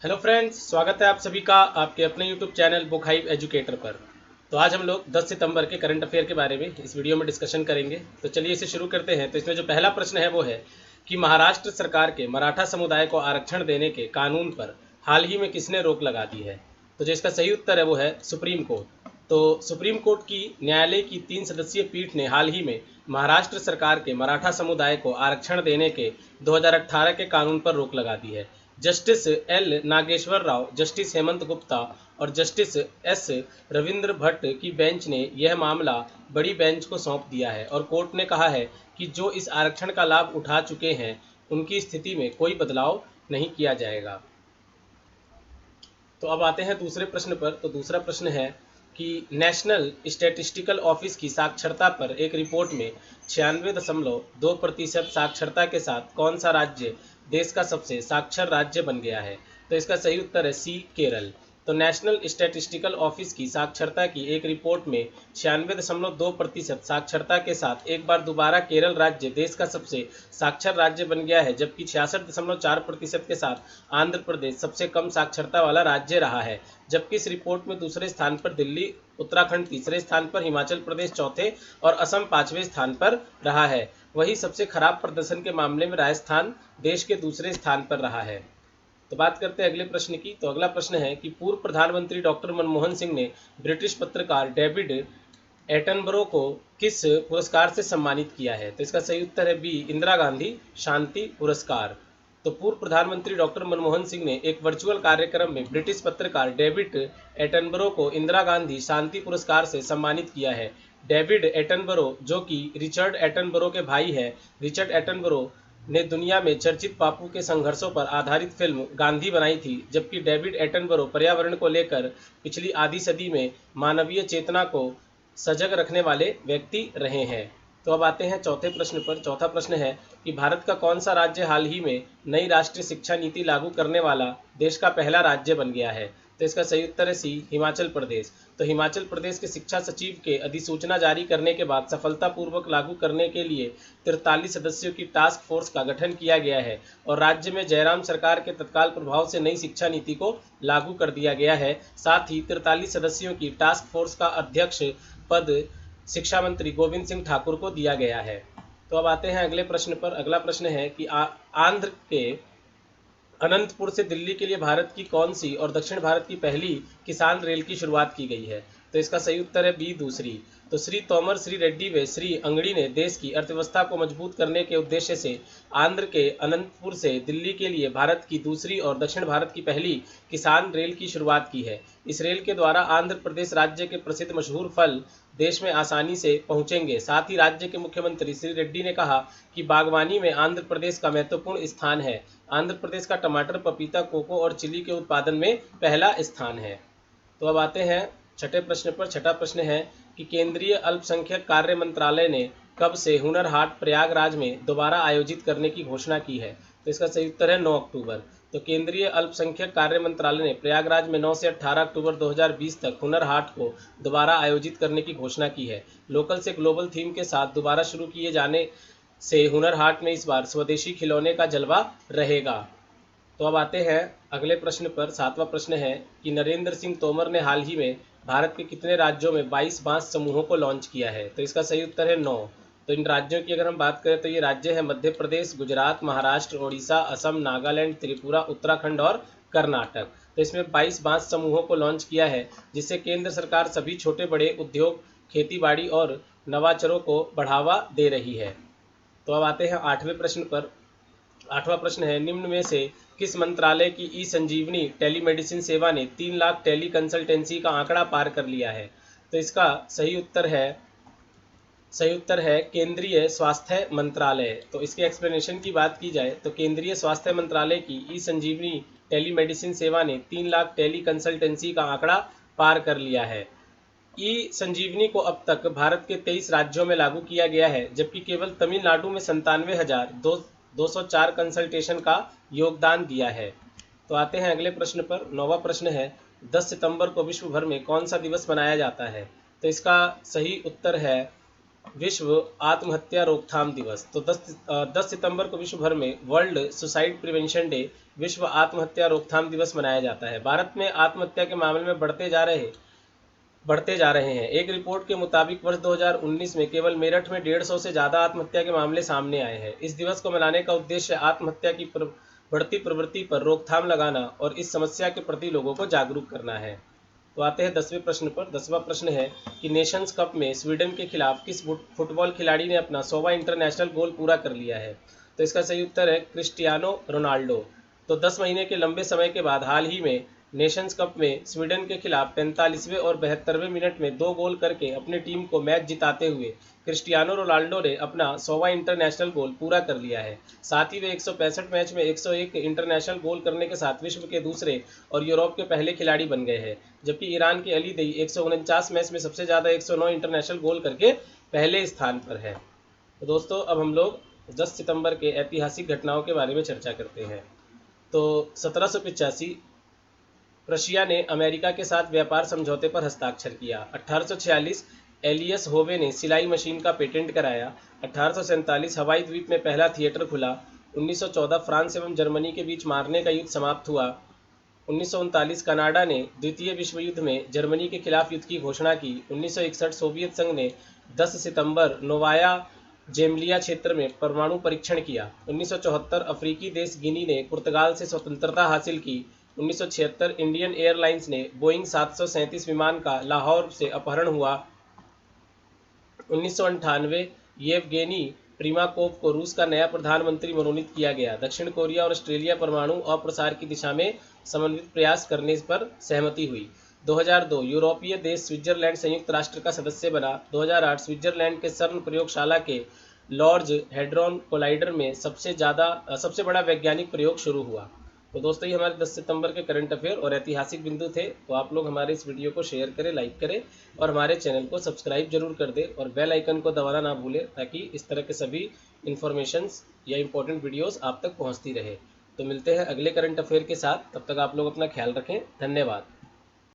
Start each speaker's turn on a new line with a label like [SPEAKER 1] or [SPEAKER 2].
[SPEAKER 1] Hello friends, स्वागत है आप सभी का आपके अपने YouTube channel book hive educator पर। तो आज हम लोग 10 सितंबर के करंट अफेयर के बारे में इस वीडियो में डिस्कशन करेंगे। तो चलिए इसे शुरू करते हैं। तो इसमें जो पहला प्रश्न है वो है कि महाराष्ट्र सरकार के मराठा समुदाय को आरक्षण देने के कानून पर हाल ही में किसने रोक लगा दी है। तो जो इसका सही उत्तर है वो है सुप्रीम कोर्ट। तो सुप्रीम कोर्ट की न्यायालय की 3 सदस्यीय पीठ ने हाल ही में महाराष्ट्र सरकार के मराठा समुदाय को आरक्षण देने के 2018 के कानून पर रोक लगा दी है। Justice L Nageswara Rao, justice Hemant Gupta और जस्टिस एस रविंद्र भट्ट की बेंच ने यह मामला बड़ी बेंच को सौंप दिया है और कोर्ट ने कहा है कि जो इस आरक्षण का लाभ उठा चुके हैं उनकी स्थिति में कोई बदलाव नहीं किया जाएगा। तो अब आते हैं दूसरे प्रश्न पर। तो दूसरा प्रश्न है कि नेशनल स्टैटिस्टिकल ऑफिस की साक्षरता पर एक रिपोर्ट में 96.2% साक्षरता के साथ कौन सा राज्य देश का सबसे साक्षर राज्य बन गया है। तो इसका सही उत्तर है सी, केरल। तो नेशनल स्टैटिस्टिकल ऑफिस की साक्षरता की एक रिपोर्ट में 96.2% साक्षरता के साथ एक बार दोबारा केरल राज्य देश का सबसे साक्षर राज्य बन गया है, जबकि 66.4% के साथ आंध्र प्रदेश सबसे कम साक्षरता वाला राज्य रहा है। जबकि इस रिपोर्ट में दूसरे स्थान पर दिल्ली, उत्तराखंड तीसरे स्थान पर, हिमाचल प्रदेश चौथे और असम पांचवें स्थान पर रहा है। वहीं सबसे खराब प्रदर्शन के मामले में राजस्थान देश के दूसरे स्थान पर रहा है। तो बात करते हैं अगले प्रश्न की। तो अगला प्रश्न है कि पूर्व प्रधानमंत्री डॉक्टर मनमोहन सिंह ने ब्रिटिश पत्रकार डेविड एटनबरो को किस पुरस्कार से सम्मानित किया है। तो इसका सही उत्तर है बी, इंदिरा गांधी शांति पुरस्कार। तो पूर्व प्रधानमंत्री डॉक्टर मनमोहन सिंह ने एक वर्चुअल कार्यक्रम में ब्रिटिश पत्रकार डेविड एटनबरो को इंदिरा गांधी शांति पुरस्कार से सम्मानित किया है। डेविड एटनबरो, जो कि रिचर्ड एटनबरो के भाई हैं, रिचर्ड एटनबरो ने दुनिया में चर्चित बापू के संघर्षों पर आधारित फिल्म गांधी बनाई थी, जबकि डेविड एटनबरो पर्यावरण को लेकर पिछली आधी सदी में मानवीय चेतना को सजग रखने वाले व्यक्ति रहे हैं। तो अब आते हैं चौथे प्रश्न पर। चौथा प्रश्न है कि भारत का कौन सा राज्य हाल ही में नई राष्ट्रीय शिक्षा नीति लागू करने वाला देश का पहला राज्य बन गया है। तो इसका सही उत्तर है सी, हिमाचल प्रदेश। तो हिमाचल प्रदेश के शिक्षा सचिव के अधिसूचना जारी करने के बाद सफलतापूर्वक लागू करने के लिए 43 सदस्यों की टास्क फोर्स का गठन किया गया है और राज्य में जयराम सरकार के तत्काल प्रभाव से नई शिक्षा नीति को लागू कर दिया गया है। साथ ही 43 सदस्यों की टास्क फोर्स का अध्यक्ष पद शिक्षा मंत्री गोविंद सिंह ठाकुर को दिया गया है। तो अब आते हैं अगले प्रश्न पर। अगला प्रश्न है कि आंध्र के अनंतपुर से दिल्ली के लिए भारत की कौन सी और दक्षिण भारत की पहली किसान रेल की शुरुआत की गई है। तो इसका सही उत्तर है बी, दूसरी। तो श्री तोमर, श्री रेड्डी व श्री अंगड़ी ने देश की अर्थव्यवस्था को मजबूत करने के उद्देश्य से आंध्र के अनंतपुर से दिल्ली के लिए भारत की दूसरी और दक्षिण भारत की पहली किसान रेल की शुरुआत की है। इस रेल के द्वारा आंध्र प्रदेश राज्य के प्रसिद्ध मशहूर फल देश में आसानी से पहुंचेंगे। साथ ही राज्य के मुख्यमंत्री श्री रेड्डी ने कहा कि बागवानी में आंध्र प्रदेश का महत्वपूर्ण स्थान है। आंध्र प्रदेश का टमाटर, पपीता, कोको और चिली के उत्पादन में पहला स्थान है। तो अब आते हैं छठे प्रश्न पर। छठा प्रश्न है कि केंद्रीय अल्पसंख्यक कार्य मंत्रालय ने कब से हुनर हाट प्रयागराज में दोबारा आयोजित करने की घोषणा की है। तो इसका सही उत्तर है 9 अक्टूबर। तो केंद्रीय अल्पसंख्यक कार्य मंत्रालय ने प्रयागराज में 9 से 18 अक्टूबर 2020 तक हुनर हाट को दोबारा आयोजित करने की घोषणा की है। लोकल से ग्लोबल थीम के साथ दोबारा शुरू किए जाने से हुनर हाट में इस बार स्वदेशी खिलौने का जलवा रहेगा। तो अब आते हैं अगले प्रश्न पर। सातवां प्रश्न है कि नरेंद्र सिंह तोमर ने हाल ही में भारत के कितने राज्यों में 22 बांस समूहों को लॉन्च किया है। तो इसका सही उत्तर है 9। तो इन राज्यों की अगर हम बात करें तो ये राज्य है मध्य प्रदेश, गुजरात, महाराष्ट्र, ओडिशा, असम, नागालैंड, त्रिपुरा, उत्तराखंड और कर्नाटक। तो इसमें 22 बांस समूहों को लॉन्च किया है, जिससे केंद्र सरकार सभी छोटे बड़े उद्योग, खेती-बाड़ी और नवाचारों को बढ़ावा दे रही है। तो अब आते हैं आठवें प्रश्न पर। आठवां प्रश्न है, निम्न में से किस मंत्रालय की ई संजीवनी टेलीमेडिसिन सेवा ने 3 लाख टेली कंसल्टेंसी का आंकड़ा पार कर लिया है। तो इसका सही उत्तर है केंद्रीय स्वास्थ्य मंत्रालय। तो इसके एक्सप्लेनेशन की बात की जाए तो केंद्रीय स्वास्थ्य मंत्रालय की ई संजीवनी टेलीमेडिसिन सेवा ने 3 लाख टेली कंसल्टेंसी का आंकड़ा पार कर लिया है। ई संजीवनी को अब तक भारत के 23 राज्यों में लागू किया गया है, जबकि केवल तमिलनाडु में 97,204 कंसल्टेशन का योगदान दिया है। तो आते हैं अगले प्रश्न पर। 9वां प्रश्न है, 10 सितंबर को विश्व भर में कौन सा दिवस मनाया जाता है। तो इसका सही उत्तर है विश्व आत्महत्या रोकथाम दिवस। तो 10 सितंबर को विश्व भर में वर्ल्ड सुसाइड प्रिवेंशन डे विश्व आत्महत्या रोकथाम दिवस मनाया जाता है? भारत में आत्महत्या के मामले में बढ़ते जा रहे हैं। एक रिपोर्ट के मुताबिक वर्ष 2019 में केवल मेरठ में 150 से ज़्यादा आत्महत्या के मामले सामने आए हैं। इस दिवस को मनाने का उद्देश्य आत्महत्या की बढ़ती प्रवृत्ति पर रोकथाम लगाना और इस समस्या के प्रति लोगों को जागरूक करना है। तो आते हैं 10वें प्रश्न पर। 10वां प्रश्न है कि नेशंस कप में स्वीडन के खिलाफ किस फुटबॉल खिलाड़ी ने अपना 100वां इंटरनेशनल गोल पूरा कर लिया है? तो इसका सही उत्तर है क्रिस्टियानो रोनाल्डो। तो 10 महीने के लंबे समय के बाद हाल ही में नेशंस कप में स्वीडन के खिलाफ 45वें और 72वें मिनट में 2 गोल करके अपनी टीम को मैच जिताते हुए क्रिस्टियानो रोनाल्डो ने अपना 100वां इंटरनेशनल गोल पूरा कर लिया है। साथ ही वे 165 मैच में 101 इंटरनेशनल गोल करने के साथ विश्व के दूसरे और यूरोप के पहले खिलाड़ी बन गए हैं, जबकि ईरान के अली दई 149 मैच में सबसे ज़्यादा 109 इंटरनेशनल गोल करके पहले स्थान पर है। तो दोस्तों अब हम लोग 10 सितंबर के ऐतिहासिक घटनाओं के बारे में चर्चा करते हैं। तो 1785 प्रशिया ने अमेरिका के साथ व्यापार समझौते पर हस्ताक्षर किया। 1846 एलियस होवे ने सिलाई मशीन का पेटेंट कराया। 1847 हवाई द्वीप में पहला थिएटर खुला। 1914 फ्रांस एवं जर्मनी के बीच मारने का युद्ध समाप्त हुआ। 1939 कनाडा ने द्वितीय विश्व युद्ध में जर्मनी के खिलाफ युद्ध की घोषणा की। 1961 सोवियत संघ ने 10 सितंबर नोवाया जेमलिया क्षेत्र में परमाणु परीक्षण किया। 1974 अफ्रीकी देश गिनी ने पुर्तगाल से स्वतंत्रता हासिल की। 1976 इंडियन एयरलाइंस ने बोइंग 737 विमान का लाहौर से अपहरण हुआ। 1998 येवगेनी प्रिमाकोव को रूस का नया प्रधानमंत्री मनोनीत किया गया। दक्षिण कोरिया और ऑस्ट्रेलिया परमाणु अप्रसार की दिशा में समन्वित प्रयास करने पर सहमति हुई। 2002 यूरोपीय देश स्विट्जरलैंड संयुक्त राष्ट्र का सदस्य बना। 2008 स्विट्जरलैंड के सर्न प्रयोगशाला के लॉर्ज हेड्रॉन कोलाइडर में सबसे बड़ा वैज्ञानिक प्रयोग शुरू हुआ। तो दोस्तों ये हमारे 10 सितंबर के करंट अफेयर और ऐतिहासिक बिंदु थे। तो आप लोग हमारे इस वीडियो को शेयर करें, लाइक करें और हमारे चैनल को सब्सक्राइब जरूर कर दें और बेल आइकन को दबाना ना भूलें, ताकि इस तरह के सभी इन्फॉर्मेशंस या इंपॉर्टेंट वीडियोस आप तक पहुंचती रहे। तो मिलते हैं अगले करंट अफेयर के साथ, तब तक आप लोग अपना ख्याल रखें। धन्यवाद।